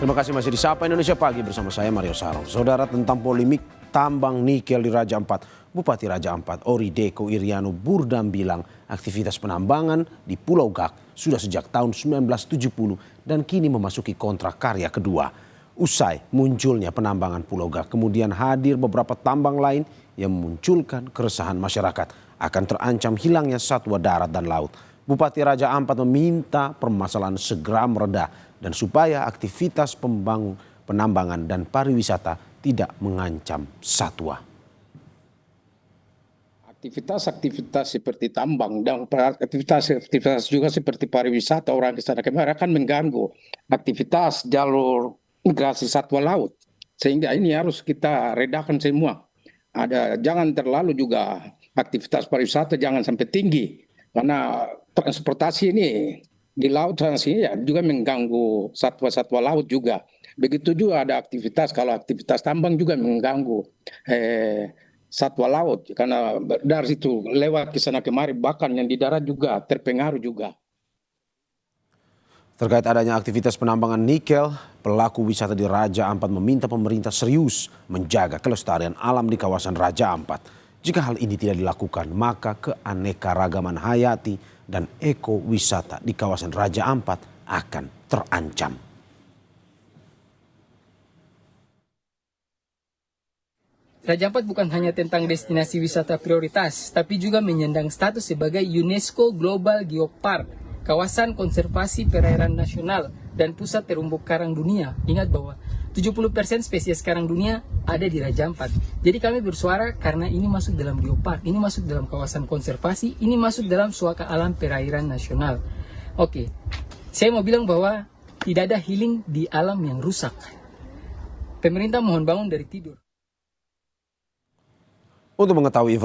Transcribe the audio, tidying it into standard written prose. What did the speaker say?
Terima kasih masih di Sapa Indonesia Pagi bersama saya Mario Sarong. Saudara, tentang polemik tambang nikel di Raja Ampat, Bupati Raja Ampat Ori Deko Iriano Burdam bilang aktivitas penambangan di Pulau Gak sudah sejak tahun 1970 dan kini memasuki kontrak karya kedua. Usai munculnya penambangan Pulau Gak, kemudian hadir beberapa tambang lain yang memunculkan keresahan masyarakat akan terancam hilangnya satwa darat dan laut. Bupati Raja Ampat meminta permasalahan segera mereda dan supaya aktivitas penambangan dan pariwisata tidak mengancam satwa. Aktivitas-aktivitas seperti tambang dan aktivitas juga seperti pariwisata orang ke sana kemari akan mengganggu aktivitas jalur migrasi satwa laut. Sehingga ini harus kita redakan semua. Jangan terlalu juga aktivitas pariwisata jangan sampai tinggi karena transportasi ini di laut ya, juga mengganggu satwa-satwa laut juga. Begitu juga ada aktivitas, kalau aktivitas tambang juga mengganggu satwa laut. Karena dari situ lewat ke sana kemari, bahkan yang di darat juga terpengaruh juga. Terkait adanya aktivitas penambangan nikel, pelaku wisata di Raja Ampat meminta pemerintah serius menjaga kelestarian alam di kawasan Raja Ampat. Jika hal ini tidak dilakukan, maka keanekaragaman hayati dan ekowisata di kawasan Raja Ampat akan terancam. Raja Ampat bukan hanya tentang destinasi wisata prioritas, tapi juga menyandang status sebagai UNESCO Global Geopark, kawasan konservasi perairan nasional, dan pusat terumbu karang dunia. Ingat bahwa 70% spesies karang dunia ada di Raja Ampat. Jadi kami bersuara karena ini masuk dalam geopark, ini masuk dalam kawasan konservasi, ini masuk dalam suaka alam perairan nasional. Oke, saya mau bilang bahwa tidak ada healing di alam yang rusak. Pemerintah mohon bangun dari tidur. Untuk mengetahui